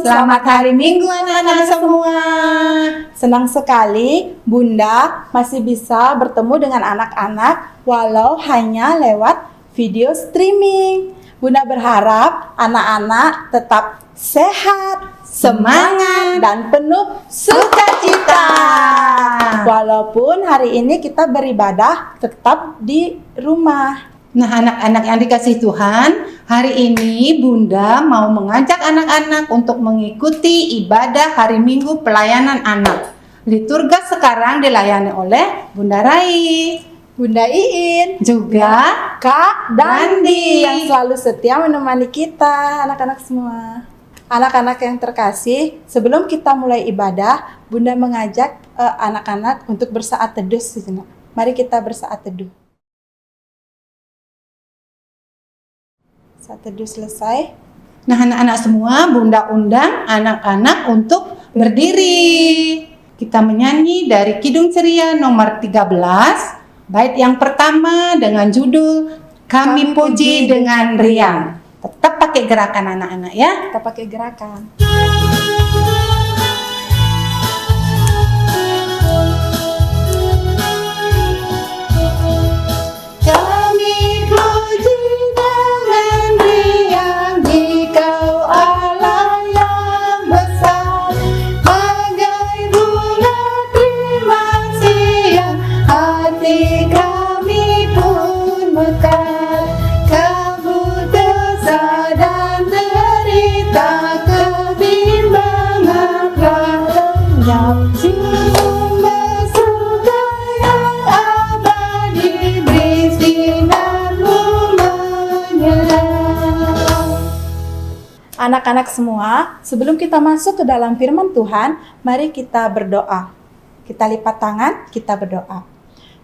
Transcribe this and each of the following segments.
Selamat hari Minggu anak-anak semua. Senang sekali Bunda masih bisa bertemu dengan anak-anak walau hanya lewat video streaming. Bunda berharap anak-anak tetap sehat, semangat, dan penuh sukacita. Walaupun hari ini kita beribadah tetap di rumah. Nah, anak-anak yang dikasihi Tuhan, hari ini Bunda mau mengajak anak-anak untuk mengikuti ibadah hari Minggu pelayanan anak. Liturga sekarang dilayani oleh Bunda Rai, Bunda Iin, juga Kak Dandi Dandi yang selalu setia menemani kita, anak-anak semua. Anak-anak yang terkasih, sebelum kita mulai ibadah, Bunda mengajak anak-anak untuk bersaat teduh sejenak. Mari kita bersaat teduh. Saat teduh selesai. Nah, anak-anak semua, Bunda undang anak-anak untuk berdiri. Kita menyanyi dari Kidung Ceria nomor 13, bait yang pertama dengan judul Kami Puji dengan Riang. Tetap pakai gerakan anak-anak ya. Kita pakai gerakan. Anak-anak semua, sebelum kita masuk ke dalam firman Tuhan, mari kita berdoa. Kita lipat tangan, kita berdoa.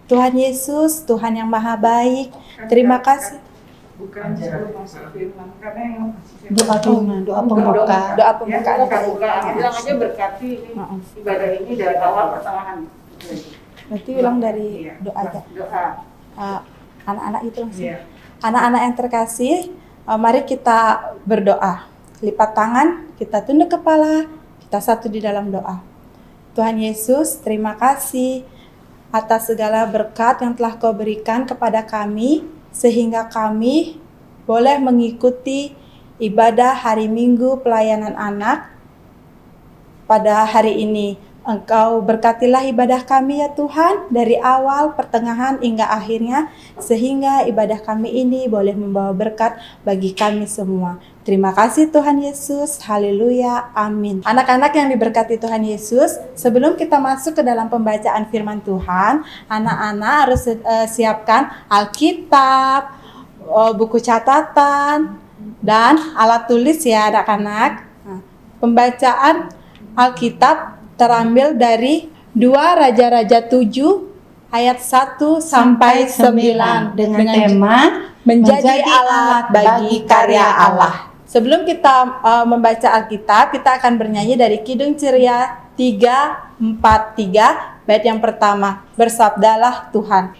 Tuhan Yesus, Tuhan yang Maha Baik, terima kasih. Bukan sebelum masuk firman, karena yang Doa firman, doa pembuka. Doa pembukaan. bilang aja berkati ibadah ini dari awal pertengahan. Berarti ulang dari doa aja. Doa. Anak-anak itu langsung. Iya. Anak-anak yang terkasih, mari kita berdoa. Lipat tangan, kita tunduk kepala, kita satu di dalam doa. Tuhan Yesus, terima kasih atas segala berkat yang telah Kau berikan kepada kami, sehingga kami boleh mengikuti ibadah hari Minggu pelayanan anak pada hari ini. Engkau berkatilah ibadah kami ya Tuhan, dari awal, pertengahan, hingga akhirnya, sehingga ibadah kami ini boleh membawa berkat bagi kami semua. Terima kasih Tuhan Yesus, haleluya, amin. Anak-anak yang diberkati Tuhan Yesus, sebelum kita masuk ke dalam pembacaan firman Tuhan, anak-anak harus siapkan Alkitab, buku catatan, dan alat tulis ya anak-anak. Pembacaan Alkitab terambil dari 2 Raja-Raja 7 ayat 1 sampai 9 dengan tema menjadi alat bagi karya Allah. Sebelum kita membaca Alkitab, kita akan bernyanyi dari Kidung Ceria 343 bait yang pertama, Bersabdalah Tuhan.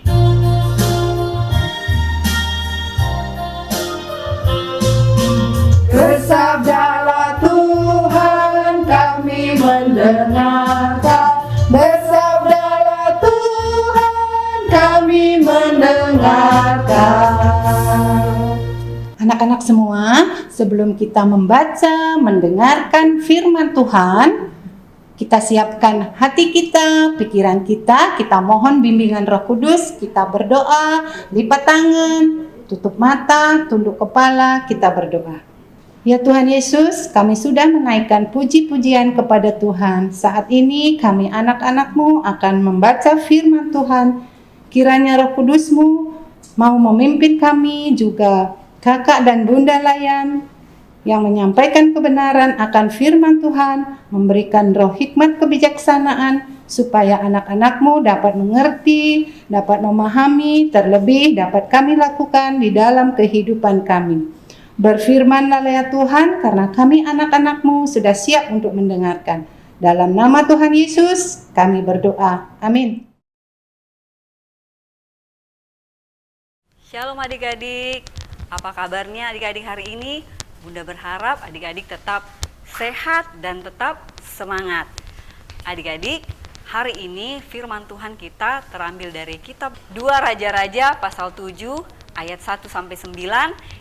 Bersabdalah Tuhan, kami mendengarkan. Bersabdalah Tuhan, kami mendengarkan. Anak-anak semua, sebelum kita membaca, mendengarkan firman Tuhan, kita siapkan hati kita, pikiran kita mohon bimbingan Roh Kudus, kita berdoa, lipat tangan, tutup mata, tunduk kepala, kita berdoa. Ya Tuhan Yesus, kami sudah menaikkan puji-pujian kepada Tuhan. Saat ini kami anak-anak-Mu akan membaca firman Tuhan. Kiranya Roh Kudus-Mu mau memimpin kami, juga kakak dan bunda Layan yang menyampaikan kebenaran akan firman Tuhan, memberikan roh hikmat kebijaksanaan supaya anak-anak-Mu dapat mengerti, dapat memahami, terlebih dapat kami lakukan di dalam kehidupan kami. Berfirmanlah ya Tuhan, karena kami anak-anak-Mu sudah siap untuk mendengarkan. Dalam nama Tuhan Yesus kami berdoa. Amin. Shalom adik-adik, apa kabarnya adik-adik hari ini? Bunda berharap adik-adik tetap sehat, dan tetap semangat. Adik-adik, hari ini firman Tuhan kita terambil dari kitab 2 Raja-Raja pasal 7 ayat 1-9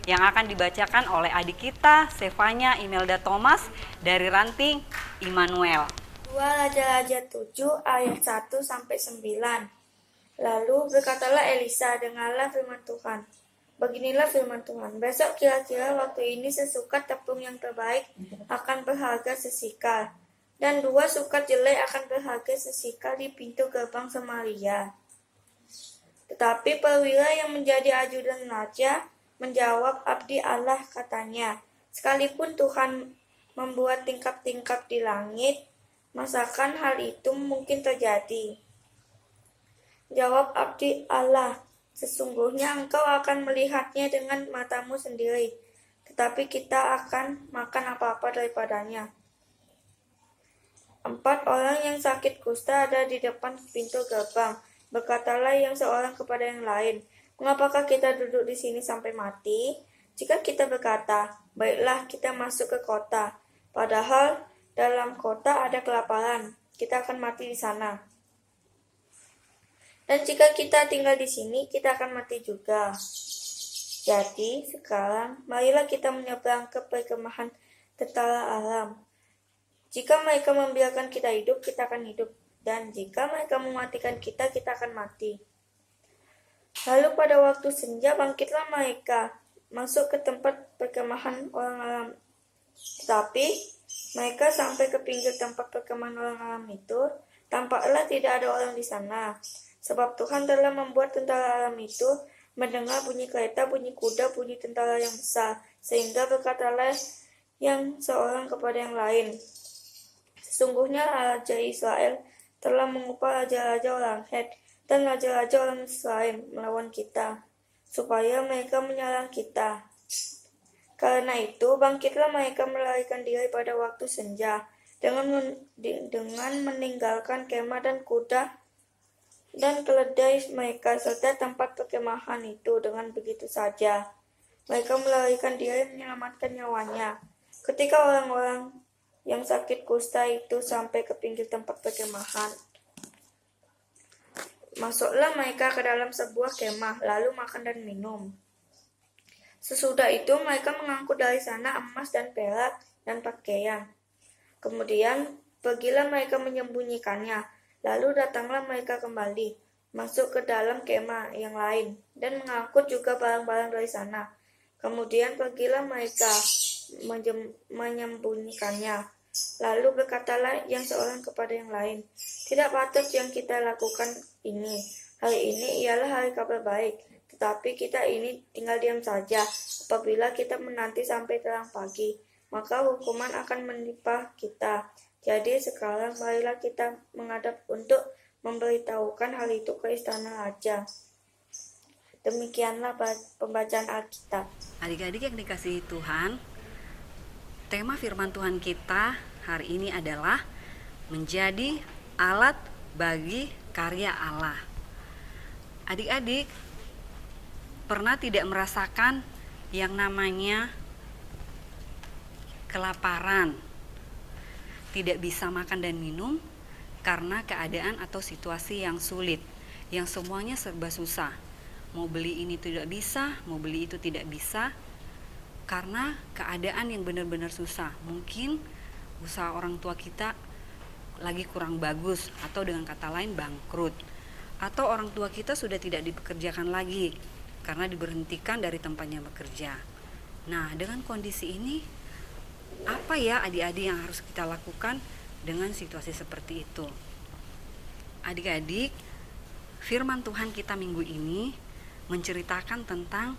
yang akan dibacakan oleh adik kita Sefanya Imelda Thomas dari Ranting Immanuel. 2 Raja-Raja 7 ayat 1-9. Lalu berkatalah Elisa, dengarlah firman Tuhan. Beginilah firman Tuhan, besok kira-kira waktu ini sesukat tepung yang terbaik akan berharga sesikal, dan 2 sukat jelai akan berharga sesikal di pintu gerbang Samaria. Tetapi perwira yang menjadi ajudan raja menjawab, abdi Allah, katanya, sekalipun Tuhan membuat tingkap-tingkap di langit, masakan hal itu mungkin terjadi? Jawab abdi Allah, sesungguhnya engkau akan melihatnya dengan matamu sendiri, tetapi kita akan makan apa-apa daripadanya. 4 orang yang sakit kusta ada di depan pintu gerbang. Berkatalah yang seorang kepada yang lain, mengapakah kita duduk di sini sampai mati? Jika kita berkata, baiklah kita masuk ke kota, padahal dalam kota ada kelaparan, kita akan mati di sana. Dan jika kita tinggal di sini, kita akan mati juga. Jadi, sekarang, marilah kita menyeberang ke perkemahan tentara Aram. Jika mereka membiarkan kita hidup, kita akan hidup. Dan jika mereka mematikan kita, kita akan mati. Lalu pada waktu senja, bangkitlah mereka, masuk ke tempat perkemahan orang Aram. Tetapi, mereka sampai ke pinggir tempat perkemahan orang Aram itu, tampaklah tidak ada orang di sana. Sebab Tuhan telah membuat tentara Aram itu mendengar bunyi kereta, bunyi kuda, bunyi tentara yang besar. Sehingga berkatalah yang seorang kepada yang lain, sesungguhnya Raja Israel telah mengupah raja-raja orang Het dan raja-raja orang Israel melawan kita, supaya mereka menyerang kita. Karena itu, bangkitlah mereka melarikan diri pada waktu senja, dengan meninggalkan kemah dan kuda dan keledai mereka serta tempat perkemahan itu. Dengan begitu saja mereka melarikan diri menyelamatkan nyawanya. Ketika orang-orang yang sakit kusta itu sampai ke pinggir tempat perkemahan, masuklah mereka ke dalam sebuah kemah, lalu makan dan minum. Sesudah itu mereka mengangkut dari sana emas dan perak dan pakaian. Kemudian pergilah mereka menyembunyikannya. Lalu datanglah mereka kembali, masuk ke dalam kemah yang lain, dan mengangkut juga barang-barang dari sana. Kemudian pergilah mereka menyembunyikannya. Lalu berkatalah yang seorang kepada yang lain, tidak patut yang kita lakukan ini. Hari ini ialah hari kabar baik, tetapi kita ini tinggal diam saja. Apabila kita menanti sampai terang pagi, maka hukuman akan menimpa kita. Jadi sekarang marilah kita menghadap untuk memberitahukan hal itu ke istana raja. Demikianlah pembacaan Alkitab. Adik-adik yang dikasihi Tuhan, tema firman Tuhan kita hari ini adalah menjadi alat bagi karya Allah. Adik-adik pernah tidak merasakan yang namanya kelaparan, tidak bisa makan dan minum karena keadaan atau situasi yang sulit, yang semuanya serba susah. Mau beli ini tidak bisa, mau beli itu tidak bisa, karena keadaan yang benar-benar susah. Mungkin usaha orang tua kita lagi kurang bagus, atau dengan kata lain bangkrut, atau orang tua kita sudah tidak dipekerjakan lagi karena diberhentikan dari tempatnya bekerja. Nah, dengan kondisi ini, apa ya adik-adik yang harus kita lakukan dengan situasi seperti itu? Adik-adik, firman Tuhan kita minggu ini menceritakan tentang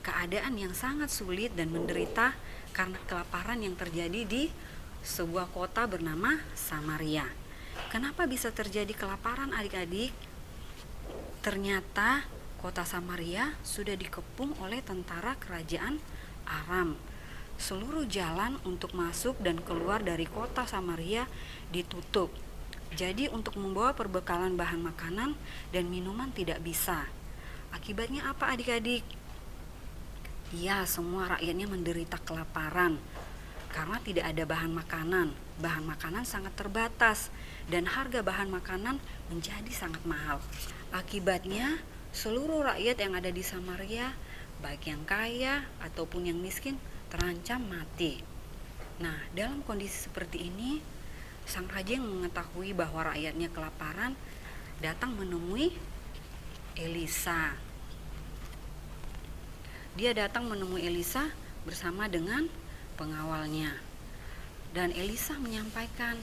keadaan yang sangat sulit dan menderita karena kelaparan yang terjadi di sebuah kota bernama Samaria. Kenapa bisa terjadi kelaparan adik-adik? Ternyata kota Samaria sudah dikepung oleh tentara kerajaan Aram. Seluruh jalan untuk masuk dan keluar dari kota Samaria ditutup. Jadi untuk membawa perbekalan bahan makanan dan minuman tidak bisa. Akibatnya apa adik-adik? Ya, semua rakyatnya menderita kelaparan. karena tidak ada bahan makanan. Bahan makanan sangat terbatas dan harga bahan makanan menjadi sangat mahal. Akibatnya seluruh rakyat yang ada di Samaria, baik yang kaya ataupun yang miskin, terancam mati. Nah, dalam kondisi seperti ini, sang raja yang mengetahui bahwa rakyatnya kelaparan datang menemui Elisa. Dia datang menemui Elisa bersama dengan pengawalnya. Dan Elisa menyampaikan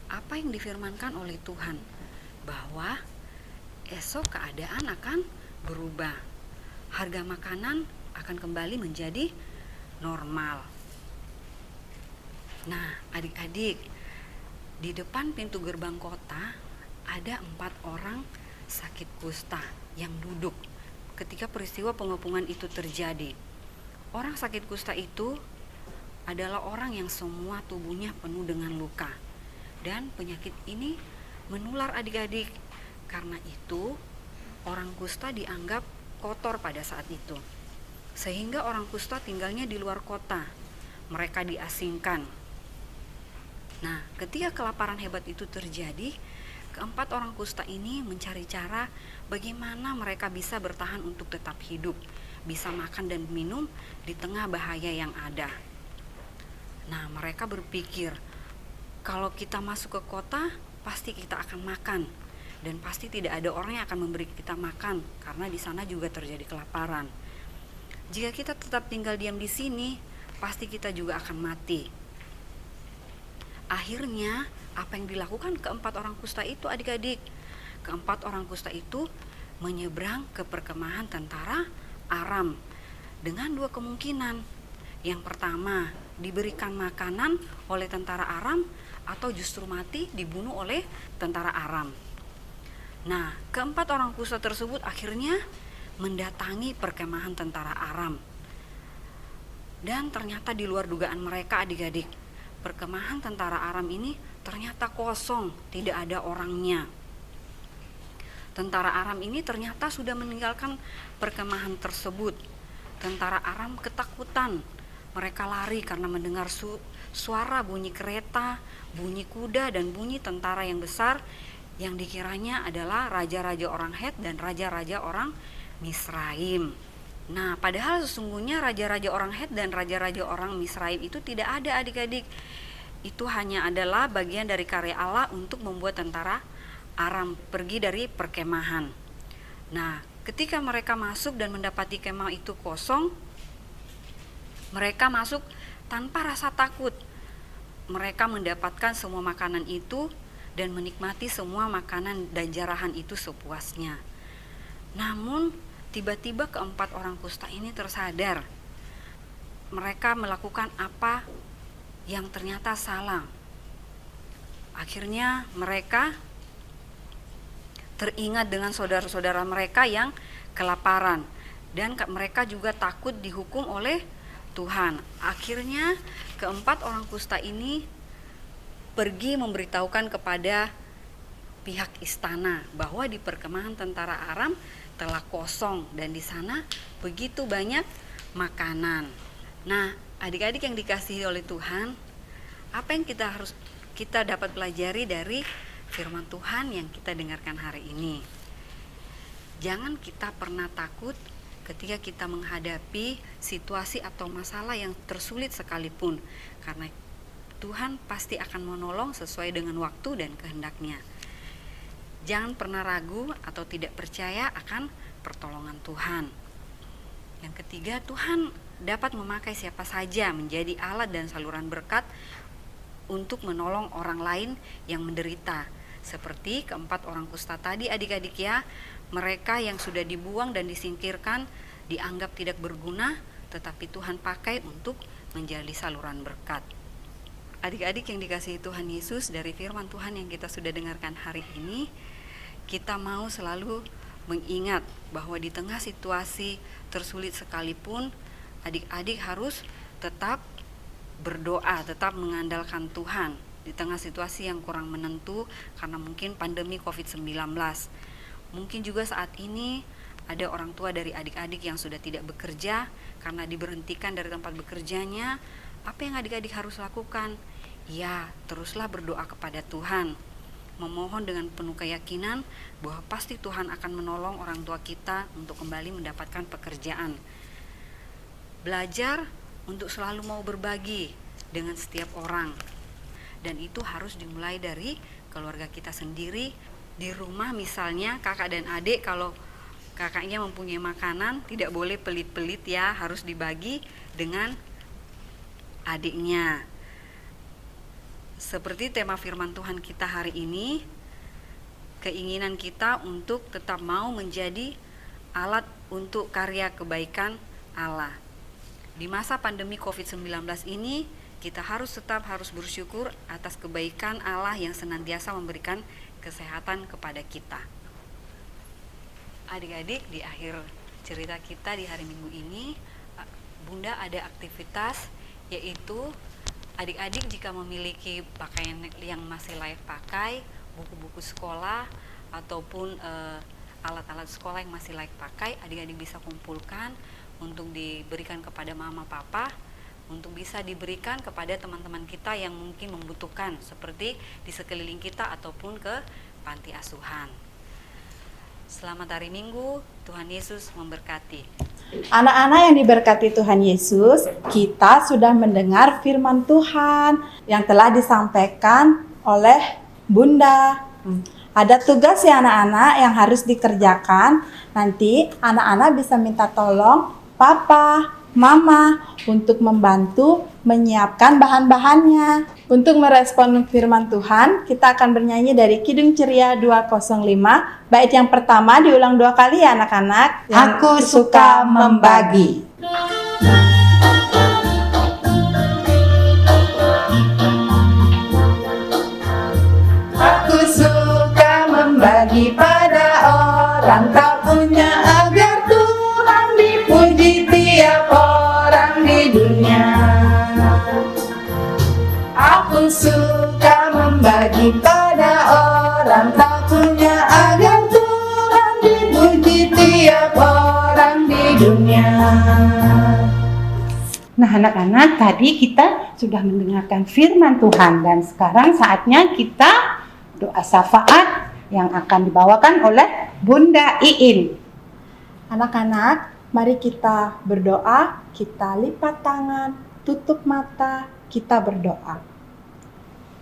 apa yang difirmankan oleh Tuhan, bahwa esok keadaan akan berubah. Harga makanan akan kembali menjadi normal. Nah, adik-adik, di depan pintu gerbang kota ada 4 orang sakit kusta yang duduk ketika peristiwa pengepungan itu terjadi. Orang sakit kusta itu adalah orang yang semua tubuhnya penuh dengan luka, dan penyakit ini menular adik-adik. Karena itu orang kusta dianggap kotor pada saat itu, sehingga orang kusta tinggalnya di luar kota. Mereka diasingkan. Nah, ketika kelaparan hebat itu terjadi, keempat orang kusta ini mencari cara bagaimana mereka bisa bertahan untuk tetap hidup, bisa makan dan minum di tengah bahaya yang ada. Nah, mereka berpikir, kalau kita masuk ke kota, pasti kita akan makan, dan pasti tidak ada orang yang akan memberi kita makan, karena di sana juga terjadi kelaparan. Jika kita tetap tinggal diam di sini, pasti kita juga akan mati. Akhirnya, apa yang dilakukan keempat orang kusta itu, adik-adik? Keempat orang kusta itu menyeberang ke perkemahan tentara Aram dengan 2 kemungkinan. Yang pertama, diberikan makanan oleh tentara Aram, atau justru mati dibunuh oleh tentara Aram. Nah, keempat orang kusta tersebut akhirnya mendatangi perkemahan tentara Aram. Dan ternyata di luar dugaan mereka, adik-adik, perkemahan tentara Aram ini ternyata kosong, tidak ada orangnya. Tentara Aram ini ternyata sudah meninggalkan perkemahan tersebut. Tentara Aram ketakutan. Mereka lari karena mendengar suara bunyi kereta, bunyi kuda, dan bunyi tentara yang besar yang dikiranya adalah raja-raja orang Het dan raja-raja orang Misraim. Nah, padahal sesungguhnya raja-raja orang Het dan raja-raja orang Misraim itu tidak ada, adik-adik. Itu hanya adalah bagian dari karya Allah untuk membuat tentara Aram pergi dari perkemahan. Nah, ketika mereka masuk dan mendapati kemah itu kosong, mereka masuk tanpa rasa takut. Mereka mendapatkan semua makanan itu dan menikmati semua makanan dan jarahan itu sepuasnya. Namun, tiba-tiba keempat orang kusta ini tersadar. Mereka melakukan apa yang ternyata salah. Akhirnya mereka teringat dengan saudara-saudara mereka yang kelaparan, dan mereka juga takut dihukum oleh Tuhan. Akhirnya keempat orang kusta ini pergi memberitahukan kepada pihak istana bahwa di perkemahan tentara Aram telah kosong dan di sana begitu banyak makanan. Nah, adik-adik yang dikasihi oleh Tuhan, apa yang kita dapat pelajari dari firman Tuhan yang kita dengarkan hari ini? Jangan kita pernah takut ketika kita menghadapi situasi atau masalah yang tersulit sekalipun, karena Tuhan pasti akan menolong sesuai dengan waktu dan kehendaknya. Jangan pernah ragu atau tidak percaya akan pertolongan Tuhan. Yang ketiga, Tuhan dapat memakai siapa saja menjadi alat dan saluran berkat untuk menolong orang lain yang menderita. Seperti keempat orang kusta tadi, adik-adik ya, mereka yang sudah dibuang dan disingkirkan, dianggap tidak berguna, tetapi Tuhan pakai untuk menjadi saluran berkat. Adik-adik yang dikasihi Tuhan Yesus, dari firman Tuhan yang kita sudah dengarkan hari ini, kita mau selalu mengingat bahwa di tengah situasi tersulit sekalipun, adik-adik harus tetap berdoa, tetap mengandalkan Tuhan di tengah situasi yang kurang menentu karena mungkin pandemi COVID-19. Mungkin juga saat ini ada orang tua dari adik-adik yang sudah tidak bekerja karena diberhentikan dari tempat bekerjanya, Apa yang adik-adik harus lakukan? Ya, teruslah berdoa kepada Tuhan, memohon dengan penuh keyakinan bahwa pasti Tuhan akan menolong orang tua kita untuk kembali mendapatkan pekerjaan. Belajar untuk selalu mau berbagi dengan setiap orang, dan itu harus dimulai dari keluarga kita sendiri. Di rumah misalnya kakak dan adik, kalau kakaknya mempunyai makanan, tidak boleh pelit-pelit ya, harus dibagi dengan adiknya. Seperti tema firman Tuhan kita hari ini, keinginan kita untuk tetap mau menjadi alat untuk karya kebaikan Allah. Di masa pandemi COVID-19 ini, kita tetap harus bersyukur atas kebaikan Allah yang senantiasa memberikan kesehatan kepada kita. Adik-adik, di akhir cerita kita di hari Minggu ini, Bunda ada aktivitas, yaitu adik-adik jika memiliki pakaian yang masih layak pakai, buku-buku sekolah ataupun alat-alat sekolah yang masih layak pakai, adik-adik bisa kumpulkan untuk diberikan kepada mama papa, untuk bisa diberikan kepada teman-teman kita yang mungkin membutuhkan, seperti di sekeliling kita ataupun ke panti asuhan. Selamat hari Minggu, Tuhan Yesus memberkati. Anak-anak yang diberkati Tuhan Yesus, kita sudah mendengar firman Tuhan yang telah disampaikan oleh Bunda. Ada tugas ya anak-anak yang harus dikerjakan. Nanti anak-anak bisa minta tolong Papa, Mama untuk membantu menyiapkan bahan-bahannya. Untuk merespon firman Tuhan, kita akan bernyanyi dari Kidung Ceria 205. Bait yang pertama diulang 2 kali ya anak-anak. Aku suka membagi. Aku suka membagi pada orang tak punya, agar Tuhan dipuji tiap orang di dunia. Aku suka membagi pada orang tak punya, agar Tuhan dipuji tiap orang di dunia. Nah anak-anak, tadi kita sudah mendengarkan firman Tuhan, dan sekarang saatnya kita doa syafaat yang akan dibawakan oleh Bunda Iin. Anak-anak, mari kita berdoa, kita lipat tangan, tutup mata, kita berdoa.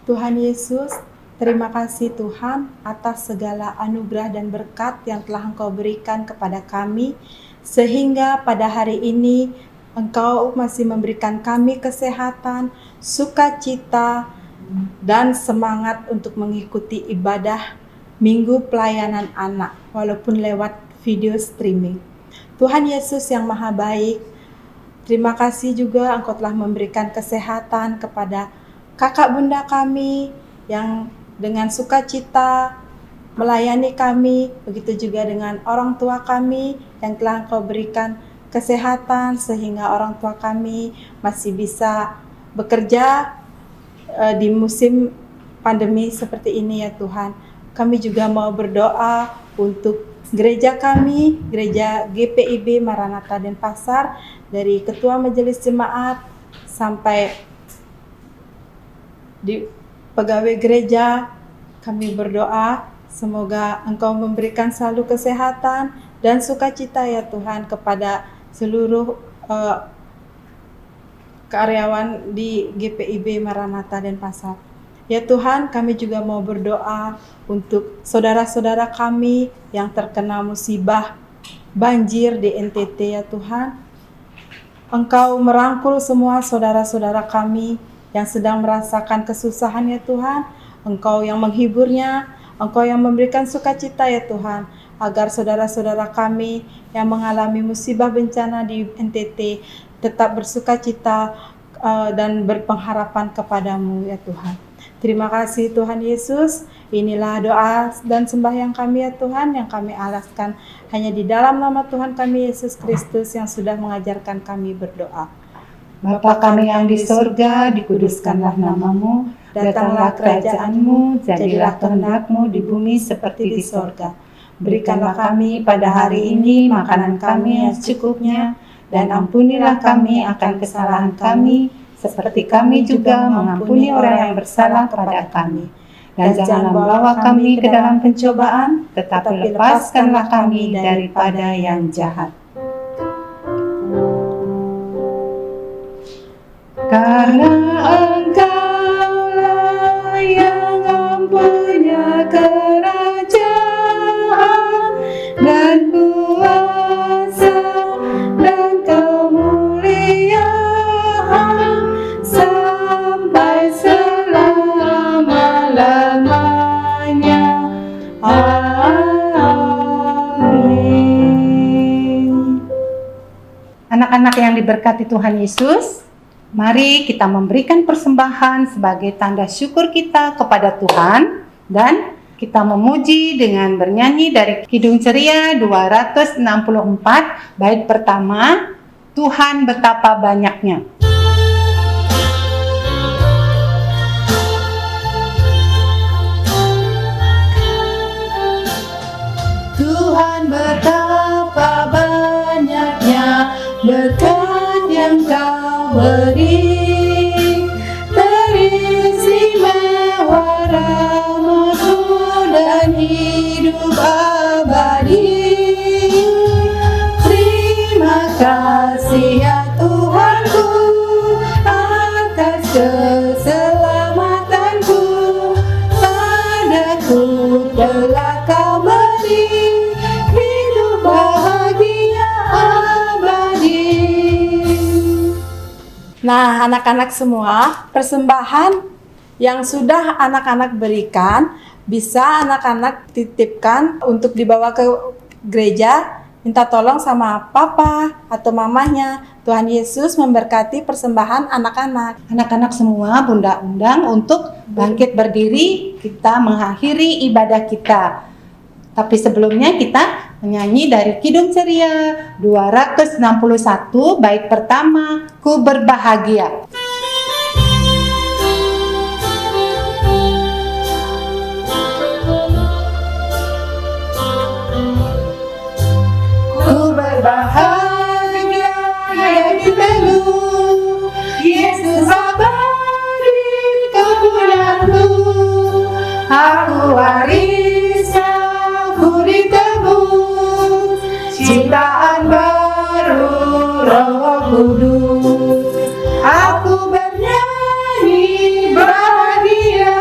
Tuhan Yesus, terima kasih Tuhan atas segala anugerah dan berkat yang telah Engkau berikan kepada kami, sehingga pada hari ini Engkau masih memberikan kami kesehatan, sukacita, dan semangat untuk mengikuti ibadah Minggu Pelayanan Anak, walaupun lewat video streaming. Tuhan Yesus yang Maha Baik, terima kasih juga Engkau telah memberikan kesehatan kepada kakak bunda kami yang dengan sukacita melayani kami, begitu juga dengan orang tua kami yang telah Engkau berikan kesehatan sehingga orang tua kami masih bisa bekerja di musim pandemi seperti ini ya Tuhan. Kami juga mau berdoa untuk gereja kami, gereja GPIB Maranatha Denpasar, dari ketua majelis jemaat sampai di pegawai gereja. Kami berdoa semoga Engkau memberikan selalu kesehatan dan sukacita ya Tuhan kepada seluruh karyawan di GPIB Maranatha Denpasar. Ya Tuhan, kami juga mau berdoa untuk saudara-saudara kami yang terkena musibah banjir di NTT ya Tuhan. Engkau merangkul semua saudara-saudara kami yang sedang merasakan kesusahan ya Tuhan. Engkau yang menghiburnya, Engkau yang memberikan sukacita ya Tuhan, agar saudara-saudara kami yang mengalami musibah bencana di NTT tetap bersukacita dan berpengharapan kepadamu ya Tuhan. Terima kasih Tuhan Yesus. Inilah doa dan sembahyang kami ya Tuhan, yang kami alaskan hanya di dalam nama Tuhan kami Yesus Kristus yang sudah mengajarkan kami berdoa. Bapa kami yang di sorga, dikuduskanlah namamu, datanglah kerajaan-Mu, jadilah kehendak-Mu di bumi seperti di sorga. Berikanlah kami pada hari ini makanan kami yang secukupnya, dan ampunilah kami akan kesalahan kami, seperti kami juga mengampuni orang yang bersalah kepada kami. Dan janganlah membawa kami ke dalam pencobaan, tetapi lepaskanlah kami daripada yang jahat. Karena Engkaulah yang mempunyai kerajaan dan kuasa dan kemuliaan sampai selama-lamanya. Amin. Anak-anak yang diberkati Tuhan Yesus, mari kita memberikan persembahan sebagai tanda syukur kita kepada Tuhan dan kita memuji dengan bernyanyi dari Kidung Ceria 264, bait pertama, Tuhan betapa banyaknya. Tuhan betapa banyaknya berkat yang Kau beri, teristimewa rahmat-Mu dan hidup abadi. Terima kasih ya Tuhanku atas keselamatanku, padaku telah Kau beri hidup bahagia abadi. Nah, anak-anak semua, persembahan yang sudah anak-anak berikan bisa anak-anak titipkan untuk dibawa ke gereja, minta tolong sama papa atau mamanya. Tuhan Yesus memberkati persembahan anak-anak. Anak-anak semua Bunda undang untuk bangkit berdiri, kita mengakhiri ibadah kita. Tapi sebelumnya kita menyanyi dari Kidung Ceria 261, bait pertama, Ku Berbahagia. Ku berbahagia ya hidupku, Yesus abadi kemuliaan-Mu. Aku waris, aku ditebus, ciptaan baru Roh Kudus. Aku bernyanyi bahagia,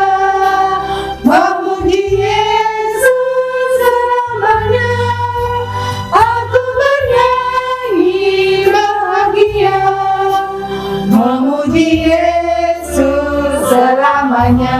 memuji Yesus selamanya. Aku bernyanyi bahagia, memuji Yesus selamanya.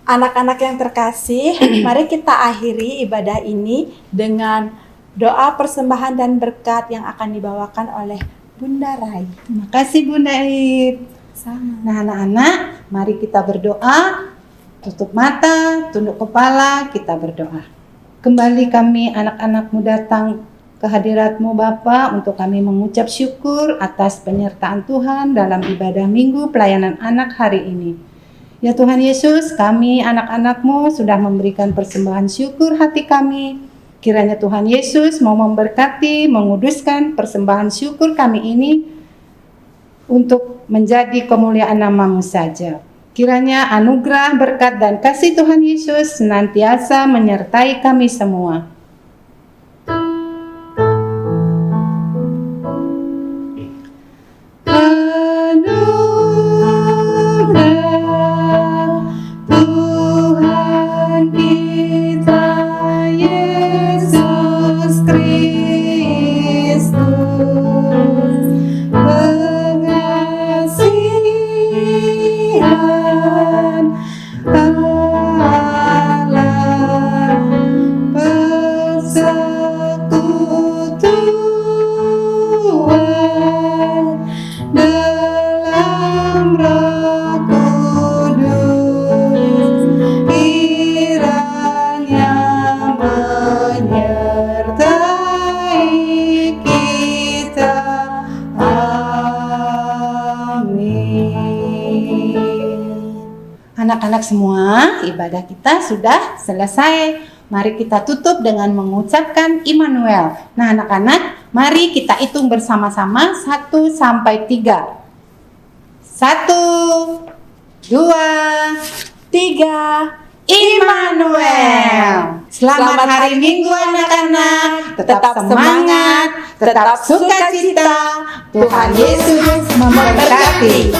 Anak-anak yang terkasih, mari kita akhiri ibadah ini dengan doa persembahan dan berkat yang akan dibawakan oleh Bunda Rai. Terima kasih Bunda Id. Sama. Nah anak-anak, mari kita berdoa, tutup mata, tunduk kepala, kita berdoa. Kembali kami anak-anakmu datang ke hadirat-Mu Bapa untuk kami mengucap syukur atas penyertaan Tuhan dalam ibadah minggu pelayanan anak hari ini. Ya Tuhan Yesus, kami anak-anak-Mu sudah memberikan persembahan syukur hati kami. Kiranya Tuhan Yesus mau memberkati, menguduskan persembahan syukur kami ini untuk menjadi kemuliaan nama-Mu saja. Kiranya anugerah, berkat, dan kasih Tuhan Yesus senantiasa menyertai kami semua. Anak-anak semua, ibadah kita sudah selesai. Mari kita tutup dengan mengucapkan Immanuel. Nah anak-anak, Mari kita hitung bersama-sama 1 sampai 3. 1, 2, 3. Immanuel. Selamat hari Minggu anak-anak. Tetap semangat, tetap sukacita. Tuhan Yesus memberkati.